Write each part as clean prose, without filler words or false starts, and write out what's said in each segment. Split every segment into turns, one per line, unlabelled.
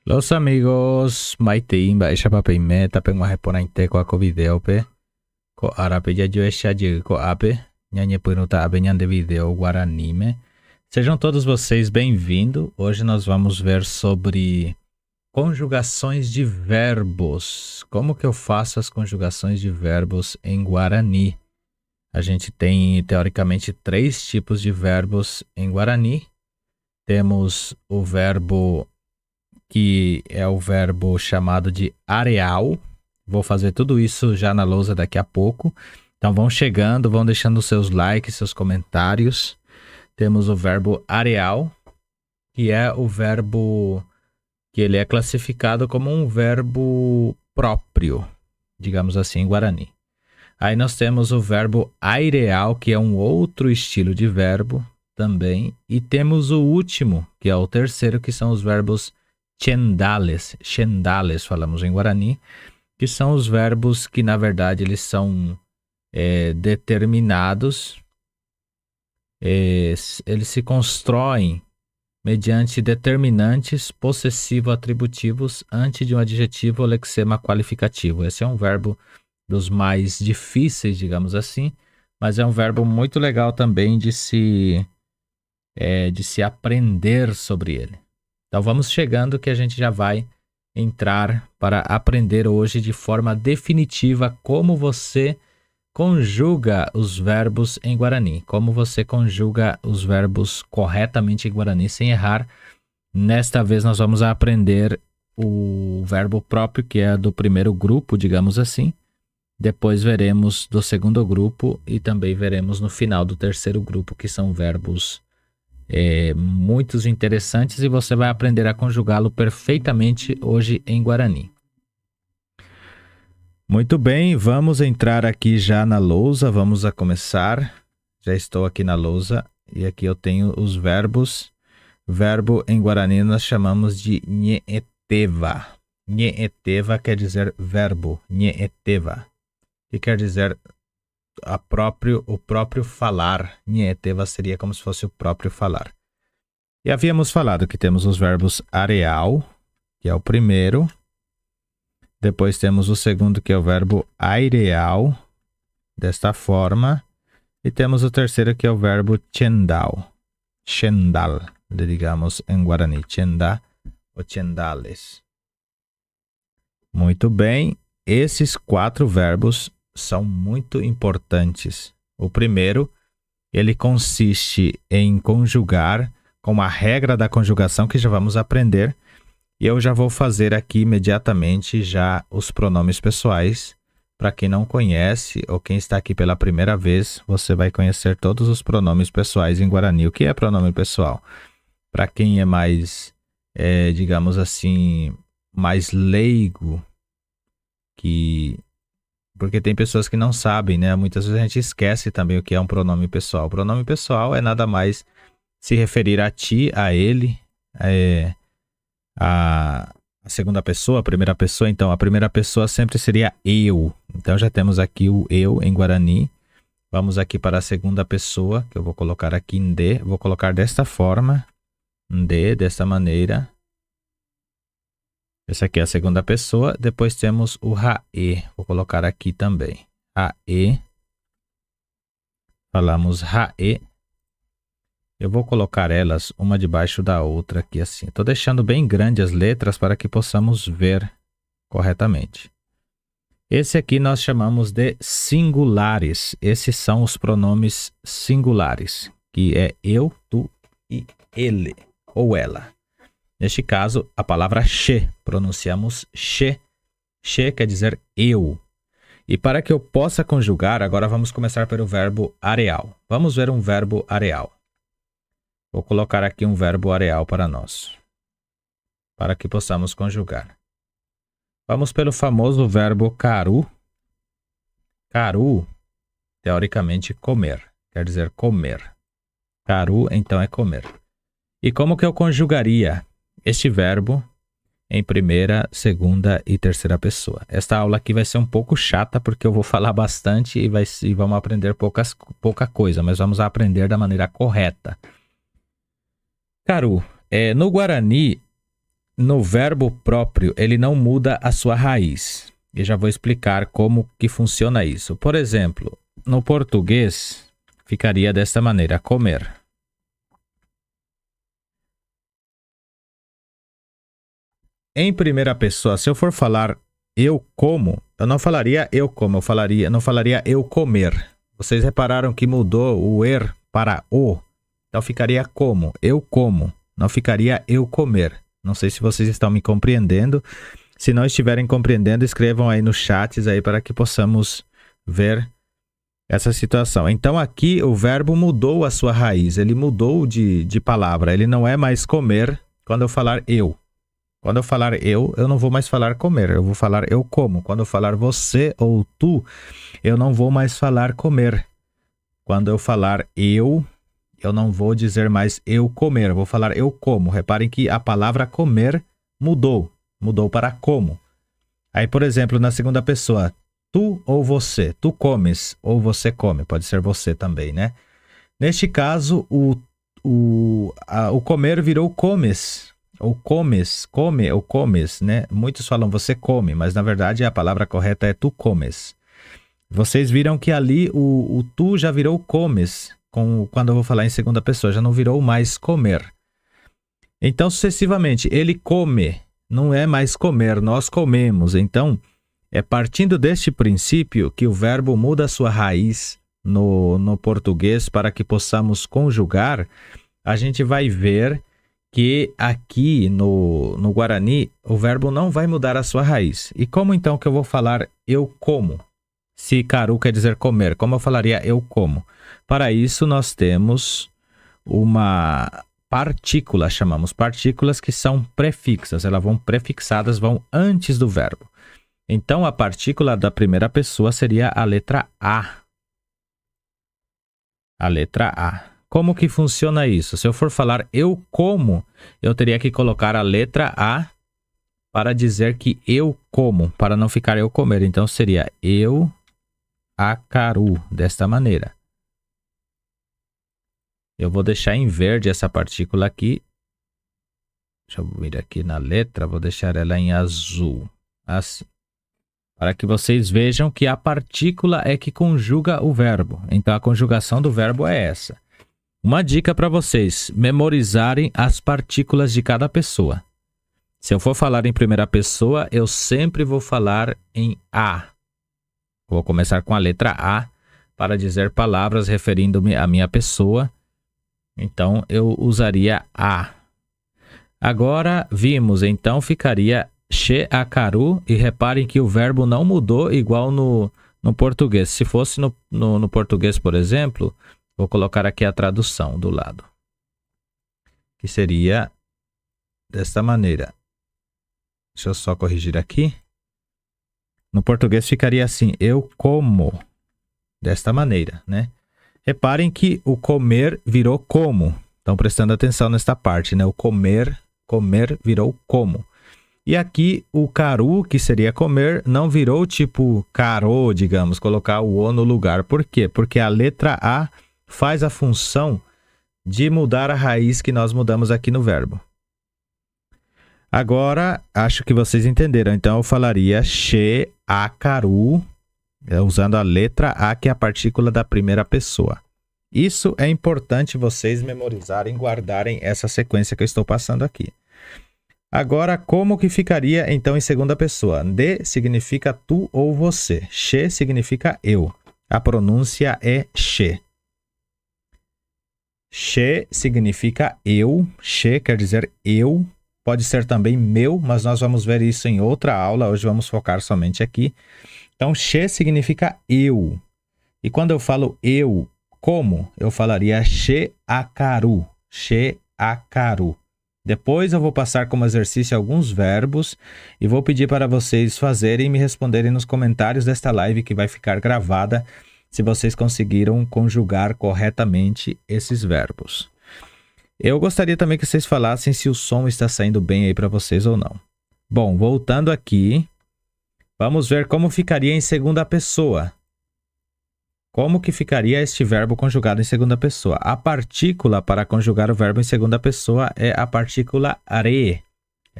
Los amigos, Maite baixa pape meta peng maheponante ko ako video pe ko arape ya yo ko ape nhanhe pergunta abe de video guaranime. Sejam todos vocês bem-vindos. Hoje nós vamos ver sobre conjugações de verbos. Como que eu faço as conjugações de verbos em Guarani? A gente tem teoricamente 3 tipos de verbos em Guarani. Temos o verbo que é o verbo chamado de areal. Vou fazer tudo isso já na lousa daqui a pouco. Então vão chegando, vão deixando seus likes, seus comentários. Temos o verbo areal, que é o verbo que ele é classificado como um verbo próprio, digamos assim, em Guarani. Aí nós temos o verbo aireal, que é um outro estilo de verbo também. E temos o último, que é o terceiro, que são os verbos chendales, falamos em Guarani, que são os verbos que, na verdade, eles são determinados, eles se constroem mediante determinantes possessivo-atributivos antes de um adjetivo ou lexema qualificativo. Esse é um verbo dos mais difíceis, digamos assim, mas é um verbo muito legal também de se aprender sobre ele. Então vamos chegando que a gente já vai entrar para aprender hoje de forma definitiva como você conjuga os verbos em Guarani, como você conjuga os verbos corretamente em Guarani sem errar. Nesta vez nós vamos aprender o verbo próprio, que é do primeiro grupo, digamos assim. Depois veremos do segundo grupo e também veremos no final do terceiro grupo, que são verbos muitos interessantes, e você vai aprender a conjugá-lo perfeitamente hoje em Guarani. Muito bem, vamos entrar aqui já na lousa, vamos a começar. Já estou aqui na lousa e aqui eu tenho os verbos. Verbo em Guarani nós chamamos de nheeteva. Nheeteva quer dizer verbo, nheeteva, que quer dizer o próprio falar. Nheeteva seria como se fosse o próprio falar. E havíamos falado que temos os verbos areal, que é o primeiro. Depois temos o segundo, que é o verbo aireal, desta forma. E temos o terceiro, que é o verbo chendal. Chendal, digamos em Guarani. Chendá ou chendales. Muito bem. Esses 4 verbos são muito importantes. O primeiro, ele consiste em conjugar com uma regra da conjugação que já vamos aprender. E eu já vou fazer aqui imediatamente já os pronomes pessoais. Para quem não conhece ou quem está aqui pela primeira vez, você vai conhecer todos os pronomes pessoais em Guarani. O que é pronome pessoal? Para quem é mais, digamos assim, mais leigo, porque tem pessoas que não sabem, né? Muitas vezes a gente esquece também o que é um pronome pessoal. O pronome pessoal é nada mais se referir a ti, a ele, a segunda pessoa, a primeira pessoa. Então, a primeira pessoa sempre seria eu. Então, já temos aqui o eu em Guarani. Vamos aqui para a segunda pessoa, que eu vou colocar aqui em de. Vou colocar desta forma, em de, desta maneira. Essa aqui é a segunda pessoa. Depois temos o rae. Vou colocar aqui também. Rae. Falamos rae. Eu vou colocar elas uma debaixo da outra aqui assim. Estou deixando bem grande as letras para que possamos ver corretamente. Esse aqui nós chamamos de singulares. Esses são os pronomes singulares, que é eu, tu e ele ou ela. Neste caso, a palavra che, pronunciamos che. Che quer dizer eu. E para que eu possa conjugar, agora vamos começar pelo verbo areal. Vamos ver um verbo areal. Vou colocar aqui um verbo areal para nós, para que possamos conjugar. Vamos pelo famoso verbo caru. Caru, teoricamente, comer. Quer dizer comer. Caru, então, é comer. E como que eu conjugaria este verbo em primeira, segunda e terceira pessoa? Esta aula aqui vai ser um pouco chata, porque eu vou falar bastante e vamos aprender pouca coisa, mas vamos aprender da maneira correta. Caru, no Guarani, no verbo próprio, ele não muda a sua raiz. Eu já vou explicar como que funciona isso. Por exemplo, no português, ficaria desta maneira, comer. Em primeira pessoa, se eu for falar eu como, eu não falaria eu como, não falaria eu comer. Vocês repararam que mudou o er para o. Então ficaria como, eu como. Não ficaria eu comer. Não sei se vocês estão me compreendendo. Se não estiverem compreendendo, escrevam aí nos chats aí para que possamos ver essa situação. Então aqui o verbo mudou a sua raiz. Ele mudou de palavra. Ele não é mais comer quando eu falar eu. Quando eu falar eu não vou mais falar comer, eu vou falar eu como. Quando eu falar você ou tu, eu não vou mais falar comer. Quando eu falar eu não vou dizer mais eu comer, eu vou falar eu como. Reparem que a palavra comer mudou para como. Aí, por exemplo, na segunda pessoa, tu ou você, tu comes ou você come, pode ser você também, né? Neste caso, o comer virou comes. Ou comes, come ou comes, né? Muitos falam você come, mas na verdade a palavra correta é tu comes. Vocês viram que ali o tu já virou comes, quando eu vou falar em segunda pessoa, já não virou mais comer. Então, sucessivamente, ele come, não é mais comer, nós comemos. Então, é partindo deste princípio que o verbo muda a sua raiz no português para que possamos conjugar, a gente vai ver que aqui no Guarani o verbo não vai mudar a sua raiz. E como então que eu vou falar eu como? Se caru quer dizer comer, como eu falaria eu como? Para isso nós temos uma partícula, chamamos partículas que são prefixas, elas vão prefixadas, vão antes do verbo. Então a partícula da primeira pessoa seria a letra A. A letra A. Como que funciona isso? Se eu for falar eu como, eu teria que colocar a letra A para dizer que eu como, para não ficar eu comer. Então seria eu acaru, desta maneira. Eu vou deixar em verde essa partícula aqui. Deixa eu vir aqui na letra, vou deixar ela em azul. Assim. Para que vocês vejam que a partícula é que conjuga o verbo. Então a conjugação do verbo é essa. Uma dica para vocês, memorizarem as partículas de cada pessoa. Se eu for falar em primeira pessoa, eu sempre vou falar em A. Vou começar com a letra A para dizer palavras referindo-me à minha pessoa. Então, eu usaria A. Agora, vimos, então ficaria che acaru, e reparem que o verbo não mudou igual no português. Se fosse no português, por exemplo... Vou colocar aqui a tradução do lado, que seria desta maneira. Deixa eu só corrigir aqui. No português ficaria assim, eu como, desta maneira, né? Reparem que o comer virou como. Estão prestando atenção nesta parte, né? O comer virou como. E aqui o caru, que seria comer, não virou tipo caro, digamos, colocar o o no lugar. Por quê? Porque a letra A faz a função de mudar a raiz que nós mudamos aqui no verbo. Agora, acho que vocês entenderam. Então, eu falaria che acaru, usando a letra A, que é a partícula da primeira pessoa. Isso é importante vocês memorizarem, guardarem essa sequência que eu estou passando aqui. Agora, como que ficaria, então, em segunda pessoa? De significa tu ou você. Che significa eu. A pronúncia é che. Che significa eu. Che quer dizer eu. Pode ser também meu, mas nós vamos ver isso em outra aula. Hoje vamos focar somente aqui. Então, che significa eu. E quando eu falo eu, como? Eu falaria che acaru. Che acaru. Depois eu vou passar como exercício alguns verbos e vou pedir para vocês fazerem e me responderem nos comentários desta live que vai ficar gravada, se vocês conseguiram conjugar corretamente esses verbos. Eu gostaria também que vocês falassem se o som está saindo bem aí para vocês ou não. Bom, voltando aqui, vamos ver como ficaria em segunda pessoa. Como que ficaria este verbo conjugado em segunda pessoa? A partícula para conjugar o verbo em segunda pessoa é a partícula re.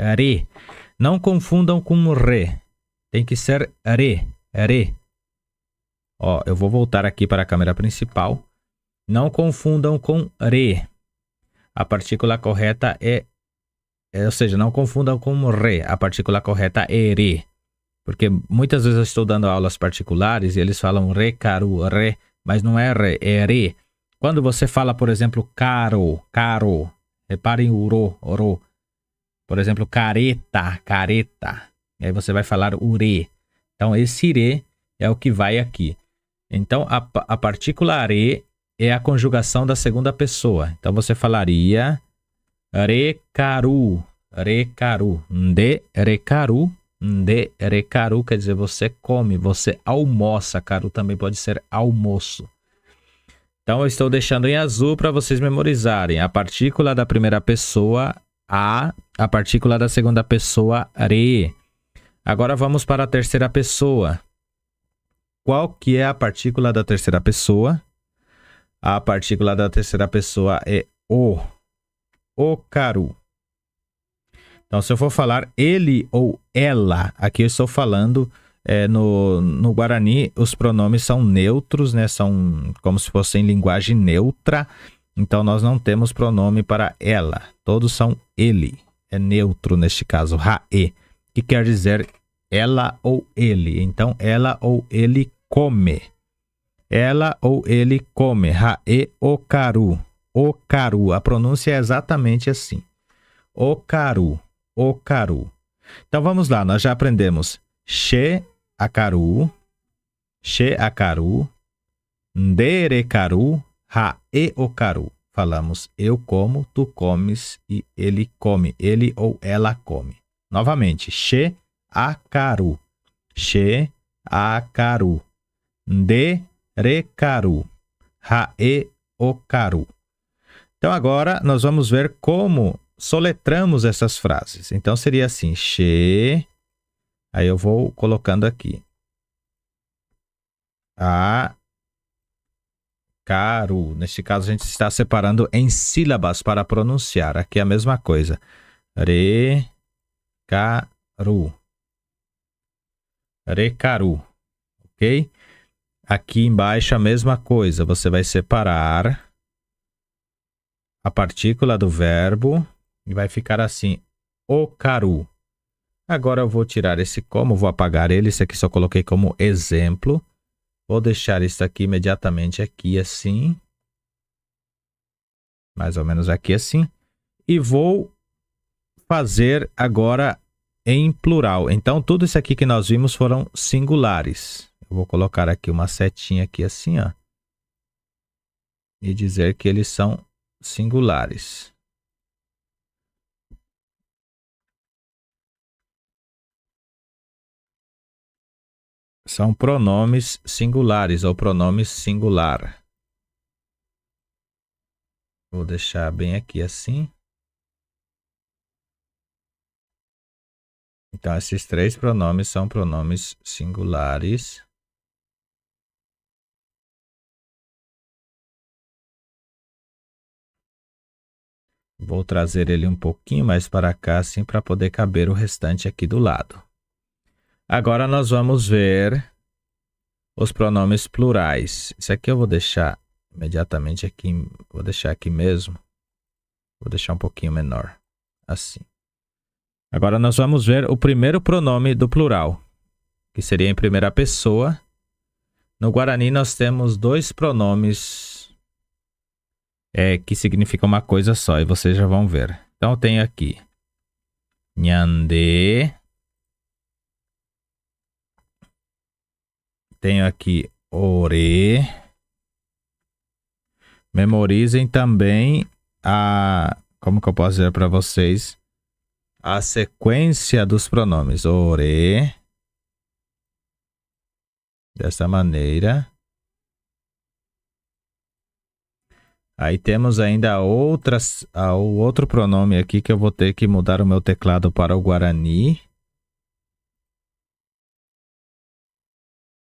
re. Não confundam com re. Tem que ser re. Re. Ó, eu vou voltar aqui para a câmera principal. Não confundam com re. A partícula correta ou seja, não confundam com re. A partícula correta é re. Porque muitas vezes eu estou dando aulas particulares e eles falam re, caru, re, mas não é re, é re. Quando você fala, por exemplo, caro, caro, reparem o ro. Por exemplo, careta, careta. E aí você vai falar o re. Então, esse re é o que vai aqui. Então, a partícula re é a conjugação da segunda pessoa. Então, você falaria recaru, recaru, de recaru, de recaru quer dizer você come, você almoça. Caru também pode ser almoço. Então, eu estou deixando em azul para vocês memorizarem. A partícula da primeira pessoa, a partícula da segunda pessoa, re. Agora, vamos para a terceira pessoa. Qual que é a partícula da terceira pessoa? A partícula da terceira pessoa é o. O caru. Então, se eu for falar ele ou ela, aqui eu estou falando, no Guarani, os pronomes são neutros, né? São como se fossem linguagem neutra. Então, nós não temos pronome para ela. Todos são ele. É neutro neste caso, ra-e, que quer dizer ela ou ele. Então, ela ou ele come. Ela ou ele come. Ra-e, o caru. O caru. A pronúncia é exatamente assim. O caru. O caru. Então, vamos lá. Nós já aprendemos she, acaru, she, acaru, ndere, caru, ra-e, o caru. Falamos eu como, tu comes e ele come. Ele ou ela come. Novamente. She, acaru. She, acaru. Ndere, caru. Ra-e, o caru. Então, agora nós vamos ver como soletramos essas frases. Então, seria assim, she, aí eu vou colocando aqui. A, caru. Neste caso, a gente está separando em sílabas para pronunciar. Aqui é a mesma coisa. Re, caru. Recaru. Ok? Aqui embaixo a mesma coisa. Você vai separar a partícula do verbo e vai ficar assim, o caru. Agora eu vou tirar esse como, vou apagar ele. Esse aqui só coloquei como exemplo. Vou deixar isso aqui imediatamente aqui assim. Mais ou menos aqui assim. E vou fazer agora em plural. Então, tudo isso aqui que nós vimos foram singulares. Eu vou colocar aqui uma setinha aqui assim, ó. E dizer que eles são singulares. São pronomes singulares ou pronomes singular. Vou deixar bem aqui assim. Então, esses três pronomes são pronomes singulares. Vou trazer ele um pouquinho mais para cá, assim, para poder caber o restante aqui do lado. Agora, nós vamos ver os pronomes plurais. Isso aqui eu vou deixar imediatamente aqui. Vou deixar aqui mesmo. Vou deixar um pouquinho menor. Assim. Agora, nós vamos ver o primeiro pronome do plural, que seria em primeira pessoa. No Guarani, nós temos dois pronomes que significam uma coisa só, e vocês já vão ver. Então, eu tenho aqui nhande. Tenho aqui ore. Memorizem também como que eu posso dizer para vocês? A sequência dos pronomes. Ore. Dessa maneira. Aí temos ainda o outro pronome aqui que eu vou ter que mudar o meu teclado para o Guarani.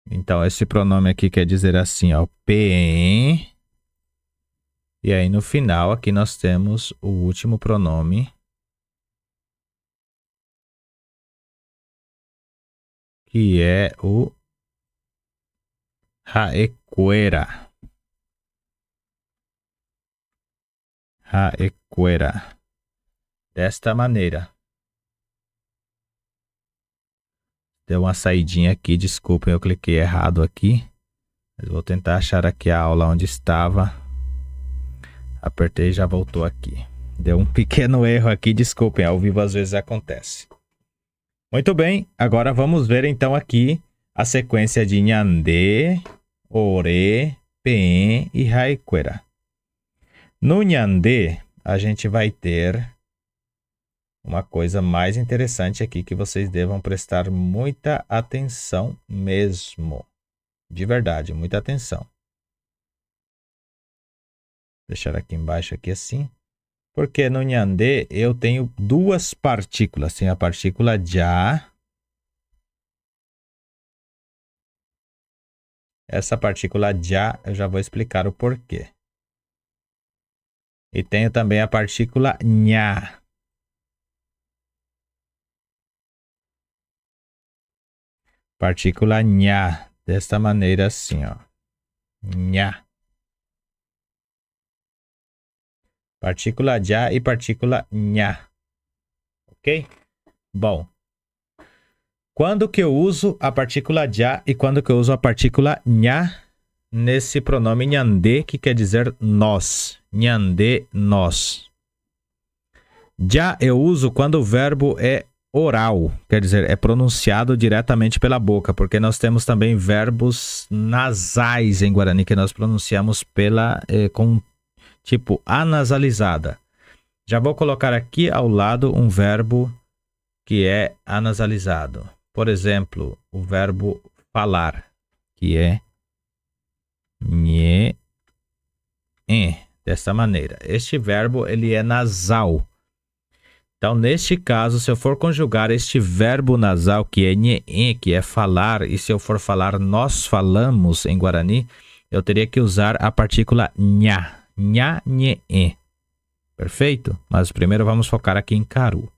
Então, esse pronome aqui quer dizer assim, ó, pen. E aí, no final, aqui nós temos o último pronome, que é o Haekuera. Haekuera. Desta maneira. Deu uma saidinha aqui, desculpem, eu cliquei errado aqui. Mas vou tentar achar aqui a aula onde estava. Apertei e já voltou aqui. Deu um pequeno erro aqui, desculpem, ao vivo às vezes acontece. Muito bem, agora vamos ver então aqui a sequência de Nyandê, Ore, Pen e Haekuera. No Nyandê, a gente vai ter uma coisa mais interessante aqui que vocês devam prestar muita atenção mesmo. De verdade, muita atenção. Vou deixar aqui embaixo, aqui assim. Porque no Nyandê eu tenho duas partículas. Tem a partícula já. Essa partícula já eu já vou explicar o porquê. E tenho também a partícula nha. Partícula nha. Desta maneira assim, ó. Nha. Partícula já e partícula nha. Ok? Bom. Quando que eu uso a partícula já e quando que eu uso a partícula nha? Nesse pronome Nyandê, que quer dizer nós. Nyandê, nós. Já eu uso quando o verbo é oral, quer dizer, é pronunciado diretamente pela boca, porque nós temos também verbos nasais em Guarani, que nós pronunciamos com tipo anasalizada. Já vou colocar aqui ao lado um verbo que é anasalizado. Por exemplo, o verbo falar, que é nye, dessa maneira. Este verbo ele é nasal. Então, neste caso, se eu for conjugar este verbo nasal, que é nye, que é falar, e se eu for falar nós falamos em Guarani, eu teria que usar a partícula nha. Nha, nye. Perfeito? Mas primeiro vamos focar aqui em caru.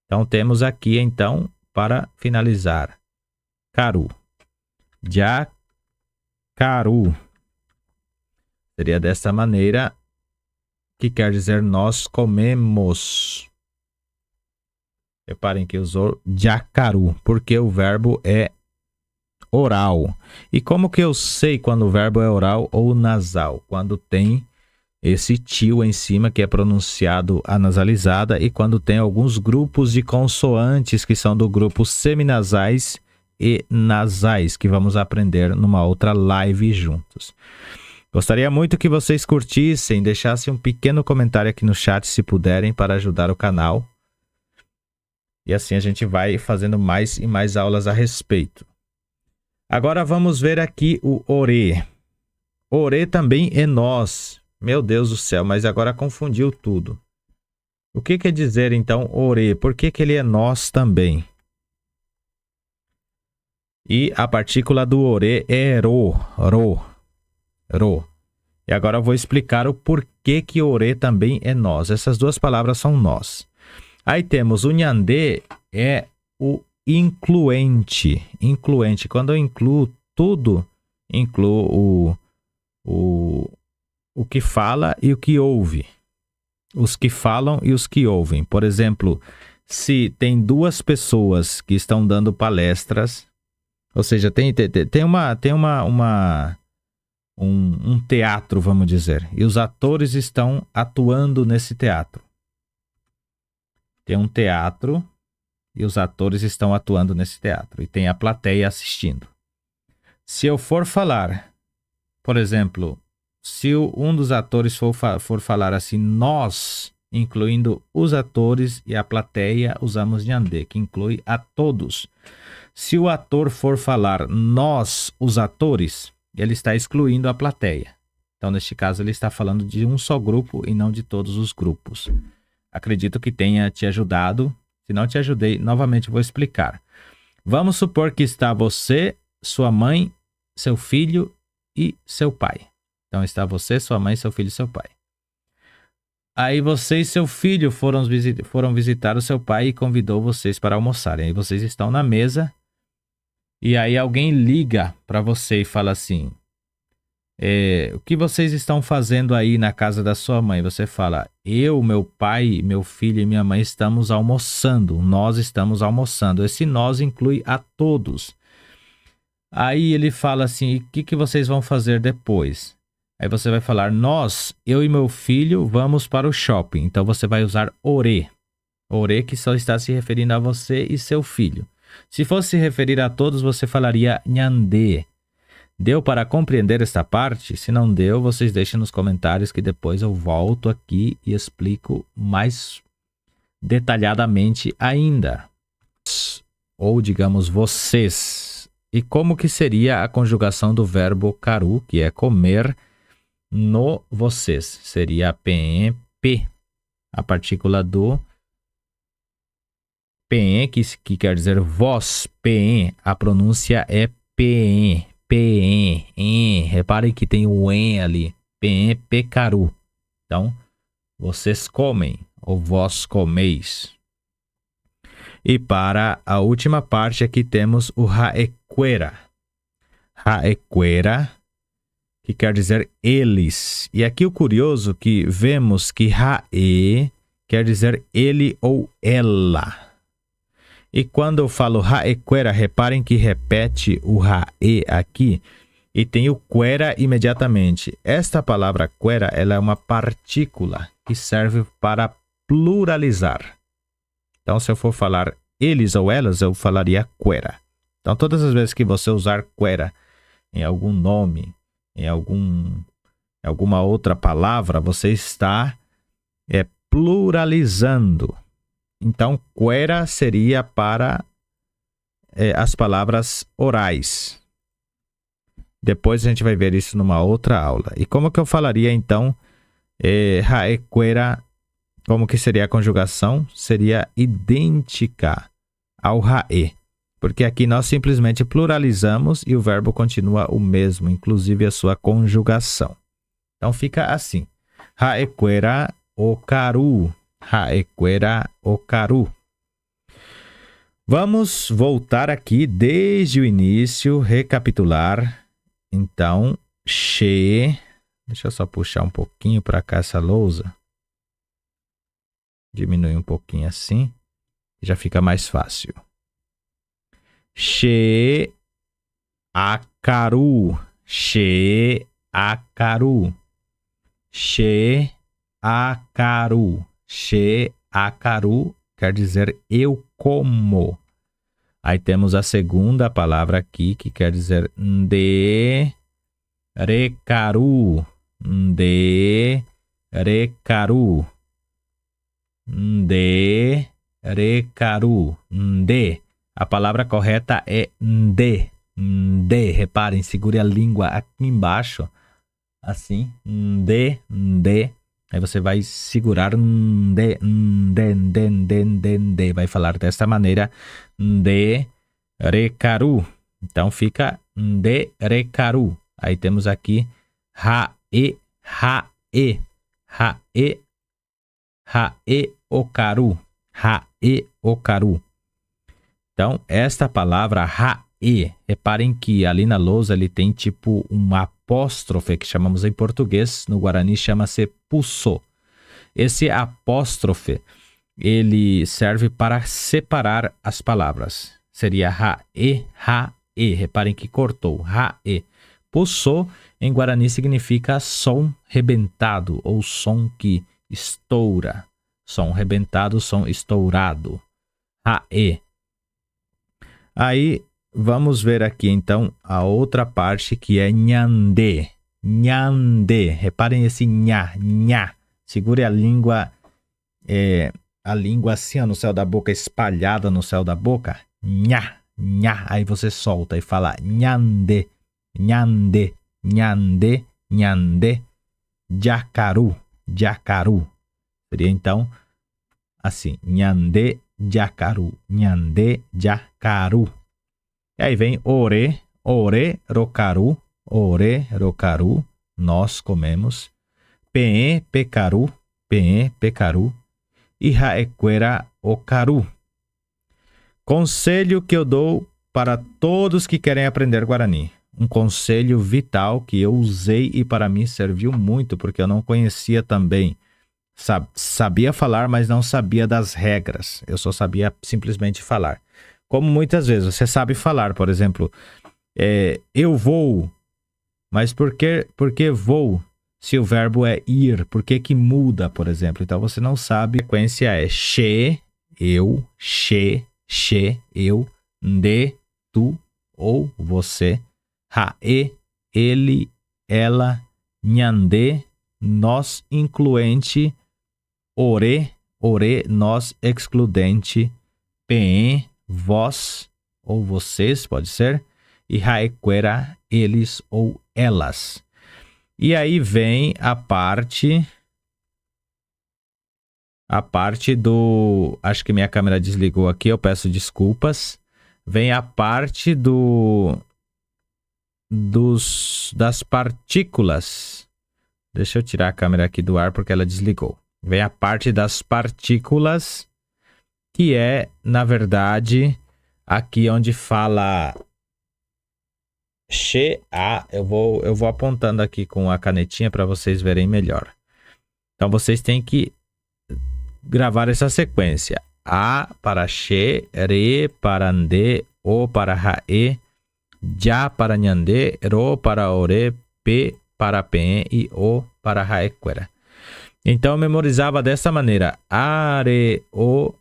Então, temos aqui, então, para finalizar, caru. Já, caru. Seria dessa maneira, que quer dizer nós comemos. Reparem que usou jacaru, porque o verbo é oral. E como que eu sei quando o verbo é oral ou nasal? Quando tem esse tio em cima, que é pronunciado anasalizada, e quando tem alguns grupos de consoantes, que são do grupo seminasais e nasais, que vamos aprender numa outra live juntos. Gostaria muito que vocês curtissem, deixassem um pequeno comentário aqui no chat, se puderem, para ajudar o canal. E assim a gente vai fazendo mais e mais aulas a respeito. Agora vamos ver aqui o ore. Ore também é nós. Meu Deus do céu, mas agora confundiu tudo. O que quer dizer então ore? Por que ele é nós também? E a partícula do ore é ro. E agora eu vou explicar o porquê que ore também é nós. Essas duas palavras são nós. Aí temos o Nyandê, é o incluente. Incluente. Quando eu incluo tudo, incluo o que fala e o que ouve. Os que falam e os que ouvem. Por exemplo, se tem duas pessoas que estão dando palestras, ou seja, tem um teatro, vamos dizer, e os atores estão atuando nesse teatro. Tem um teatro e os atores estão atuando nesse teatro. E tem a plateia assistindo. Se eu for falar, por exemplo, se um dos atores for falar assim, nós, incluindo os atores e a plateia, usamos Nyandê, que inclui a todos. Se o ator for falar nós, os atores, ele está excluindo a plateia. Então, neste caso, ele está falando de um só grupo e não de todos os grupos. Acredito que tenha te ajudado. Se não te ajudei, novamente vou explicar. Vamos supor que está você, sua mãe, seu filho e seu pai. Então está você, sua mãe, seu filho e seu pai. Aí você e seu filho foram visitar o seu pai e convidou vocês para almoçarem. Aí vocês estão na mesa E aí alguém liga para você e fala assim, o que vocês estão fazendo aí na casa da sua mãe? Você fala, eu, meu pai, meu filho e minha mãe estamos almoçando. Nós estamos almoçando. Esse nós inclui a todos. Aí ele fala assim, o que vocês vão fazer depois? Aí você vai falar, nós, eu e meu filho, vamos para o shopping. Então você vai usar ore. Ore que só está se referindo a você e seu filho. Se fosse se referir a todos, você falaria nhande. Deu para compreender esta parte? Se não deu, vocês deixem nos comentários que depois eu volto aqui e explico mais detalhadamente ainda. Ou digamos vocês. E como que seria a conjugação do verbo caru, que é comer, no vocês? Seria p, a partícula do p, que quer dizer vós, p, a pronúncia é p. Reparem que tem o en ali. Pecaru. Então, vocês comem ou vós comeis. E para a última parte aqui temos o haequera. Haequera, que quer dizer eles. E aqui o curioso que vemos que hae quer dizer ele ou ela. E quando eu falo haequera, reparem que repete o hae aqui e tem o quera imediatamente. Esta palavra quera, ela é uma partícula que serve para pluralizar. Então, se eu for falar eles ou elas, eu falaria quera. Então, todas as vezes que você usar quera em algum nome, em alguma outra palavra, você está pluralizando. Então, quera seria para as palavras orais. Depois a gente vai ver isso numa outra aula. E como que eu falaria, então, haequera, como que seria a conjugação? Seria idêntica ao hae. Porque aqui nós simplesmente pluralizamos e o verbo continua o mesmo, inclusive a sua conjugação. Então, fica assim. Haequera okaru. Haequera okaru. Vamos voltar aqui desde o início, recapitular. Então, deixa eu só puxar um pouquinho para cá essa lousa. Diminui um pouquinho assim, já fica mais fácil. Akaru. Akaru. Akaru. Akaru quer dizer eu como. Aí temos a segunda palavra aqui que quer dizer rekaru. Rekaru. Rekaru. A palavra correta é nde. Reparem, segure a língua aqui embaixo. Assim. Nde. Aí você vai segurar vai falar desta maneira rekaru. Então fica rekaru. Aí temos aqui hae okaru. Hae okaru. Então esta palavra hae, reparem que ali na lousa ele tem tipo um apóstrofe que chamamos em português, no Guarani chama-se puçô. Esse apóstrofe, ele serve para separar as palavras. Seria hae. Reparem que cortou. Hae. Puçô, em Guarani, significa som rebentado ou som que estoura. Som rebentado, som estourado. Hae. Aí, vamos ver aqui, então, a outra parte que é nhande. Nhande. Reparem esse nha. Segure a língua assim, ó, no céu da boca, espalhada no céu da boca. Nha. Aí você solta e fala nhande. Jacaru. Seria, então, assim, nhande, jacaru. E aí vem ore, rokaru, nós comemos. Pecaru, e haequera okaru. Conselho que eu dou para todos que querem aprender Guarani. Um conselho vital que eu usei e para mim serviu muito, porque eu não conhecia também. Sabia falar, mas não sabia das regras. Eu só sabia simplesmente falar. Como muitas vezes você sabe falar, por exemplo, eu vou, mas por que vou? Se o verbo é ir, por que muda, por exemplo? Então você não sabe. A sequência é che, eu, che, eu, de, tu ou você, rae, ele, ela, nhande, nós incluente, ore, nós excludente, pen, vós ou vocês, pode ser, e raequera, eles ou elas. E aí vem a parte do... Acho que minha câmera desligou aqui, eu peço desculpas. Vem a parte das partículas. Deixa eu tirar a câmera aqui do ar porque ela desligou. Vem a parte das partículas, que é, na verdade, aqui onde fala che, a. Eu vou apontando aqui com a canetinha para vocês verem melhor. Então, vocês têm que gravar essa sequência. A para che, re para ande, o para rae, já para nhande, ro para ore, p para pen e o para raequera. Então, eu memorizava dessa maneira. Are, o,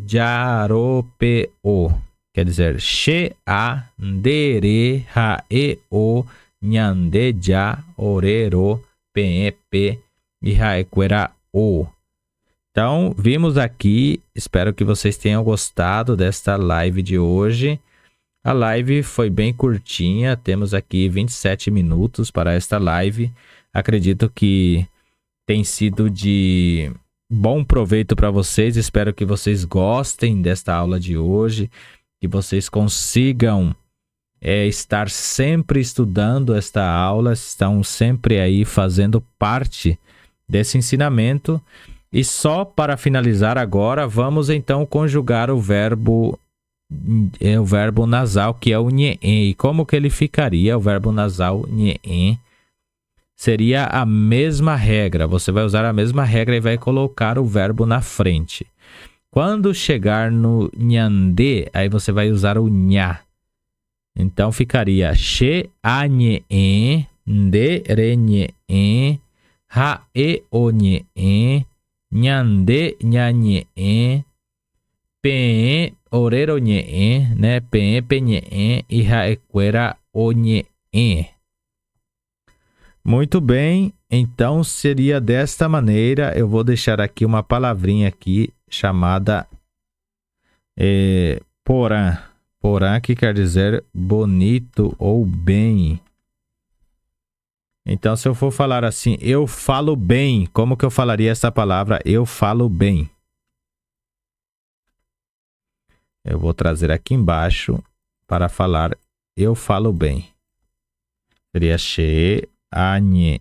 já, ro, pe, o. Quer dizer, che, a, de, re, rae, o, nhande, já, ore, ro, pen, p e raequera, o. Então, vimos aqui, espero que vocês tenham gostado desta live de hoje. A live foi bem curtinha, temos aqui 27 minutos para esta live. Acredito que tem sido de bom proveito para vocês, espero que vocês gostem desta aula de hoje, que vocês consigam estar sempre estudando esta aula, estão sempre aí fazendo parte desse ensinamento. E só para finalizar agora, vamos então conjugar o verbo nasal, que é o nhê. E como que ele ficaria, o verbo nasal nhê? Seria a mesma regra, você vai usar a mesma regra e vai colocar o verbo na frente. Quando chegar no nhande, aí você vai usar o nha. Então ficaria che a nhê, de re nhê, ha e o nhê, nhande nhanhe, pen orero nhê, né? Pen penhê e raequera o nhê. Muito bem, então seria desta maneira. Eu vou deixar aqui uma palavrinha aqui chamada porã. Porã, que quer dizer bonito ou bem. Então, se eu for falar assim, eu falo bem, como que eu falaria essa palavra? Eu falo bem. Eu vou trazer aqui embaixo para falar eu falo bem. Seria che, anhe,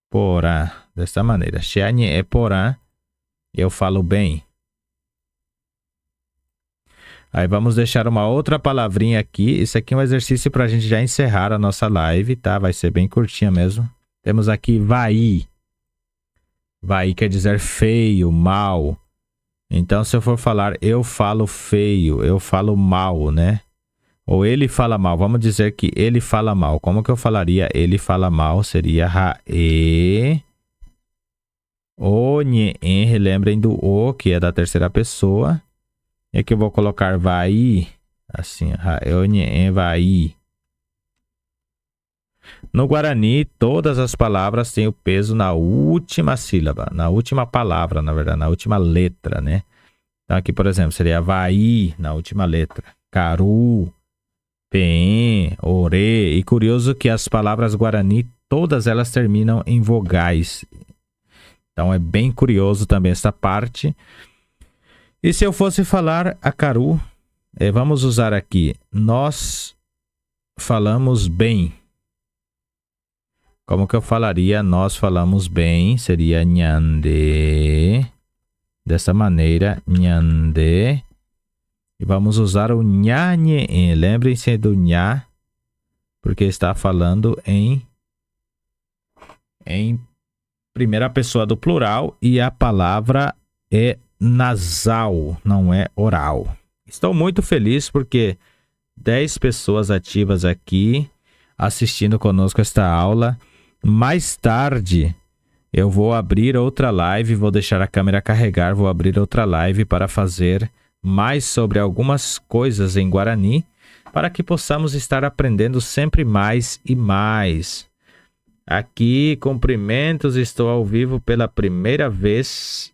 porã. Dessa maneira. Che, anhe, porã. Eu falo bem. Aí vamos deixar uma outra palavrinha aqui. Isso aqui é um exercício para a gente já encerrar a nossa live, tá? Vai ser bem curtinha mesmo. Temos aqui vai. Vai quer dizer feio, mal. Então, se eu for falar eu falo feio, eu falo mal, né? Ou ele fala mal. Vamos dizer que ele fala mal. Como que eu falaria ele fala mal? Seria rae. O, nhê, lembrem do o, que é da terceira pessoa. E aqui eu vou colocar vai, assim, vai. No Guarani, todas as palavras têm o peso na última sílaba, na última palavra, na verdade, na última letra, né? Então aqui, por exemplo, seria vai, na última letra. Caru, pen, ore. E curioso que as palavras Guarani, todas elas terminam em vogais. Então é bem curioso também essa parte. E se eu fosse falar a Caru, vamos usar aqui, nós falamos bem. Como que eu falaria nós falamos bem? Seria nhande. Dessa maneira, nhande. E vamos usar o nhanhe. Lembrem-se do nha, porque está falando em primeira pessoa do plural e a palavra é nasal, não é oral. Estou muito feliz porque 10 pessoas ativas aqui assistindo conosco esta aula. Mais tarde eu vou abrir outra live, vou deixar a câmera carregar, vou abrir outra live para fazer mais sobre algumas coisas em Guarani, para que possamos estar aprendendo sempre mais e mais. Aqui, cumprimentos, estou ao vivo pela primeira vez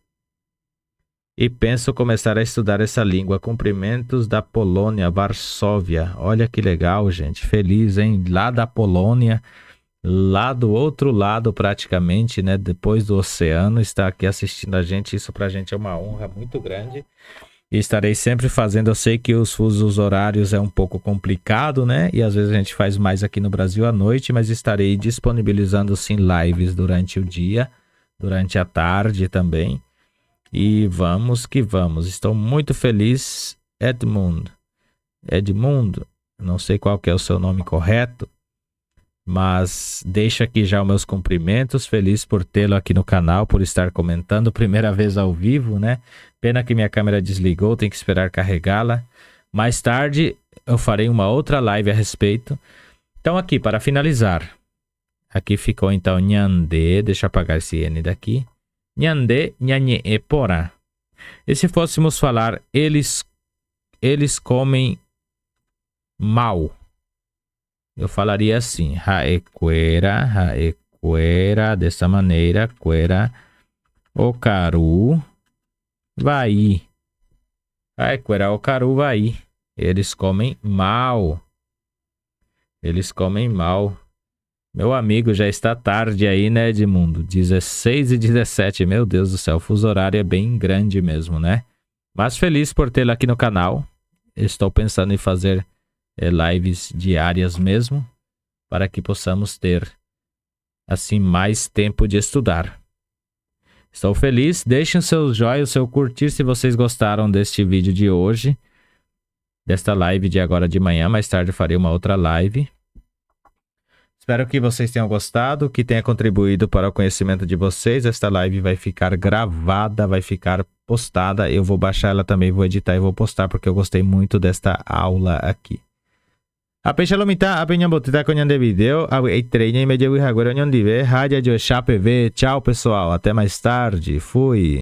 e penso começar a estudar essa língua. Cumprimentos da Polônia, Varsóvia. Olha que legal, gente. Feliz, hein? Lá da Polônia, lá do outro lado praticamente, né? Depois do oceano, está aqui assistindo a gente. Isso pra gente é uma honra muito grande. E estarei sempre fazendo, eu sei que os fusos horários é um pouco complicado, né? E às vezes a gente faz mais aqui no Brasil à noite, mas estarei disponibilizando sim lives durante o dia, durante a tarde também. E vamos que vamos. Estou muito feliz, Edmundo, não sei qual que é o seu nome correto, mas deixo aqui já os meus cumprimentos, feliz por tê-lo aqui no canal, por estar comentando, primeira vez ao vivo, né? Pena que minha câmera desligou, tem que esperar carregá-la. Mais tarde eu farei uma outra live a respeito. Então aqui, para finalizar, aqui ficou então nhande, deixa eu apagar esse N daqui. Nhande, nhanhe, porá. E se fôssemos falar, eles comem mal. Eu falaria assim, haequera, dessa maneira, quera, ocaru, vai. Haequera, ocaru, vai. Eles comem mal. Eles comem mal. Meu amigo, já está tarde aí, né, Edmundo? 16h17, meu Deus do céu, o fuso horário é bem grande mesmo, né? Mas feliz por tê-lo aqui no canal. Estou pensando em fazer lives diárias mesmo, para que possamos ter, assim, mais tempo de estudar. Estou feliz, deixem o seu joinha, o seu curtir se vocês gostaram deste vídeo de hoje, desta live de agora de manhã. Mais tarde eu farei uma outra live. Espero que vocês tenham gostado, que tenha contribuído para o conhecimento de vocês. Esta live vai ficar gravada, vai ficar postada. Eu vou baixar ela também, vou editar e vou postar, porque eu gostei muito desta aula aqui. Apa shalomita, apa nyambotita com de vídeo, a treina e media agora onde vê, rádio de Chapeve. Tchau, pessoal, até mais tarde. Fui.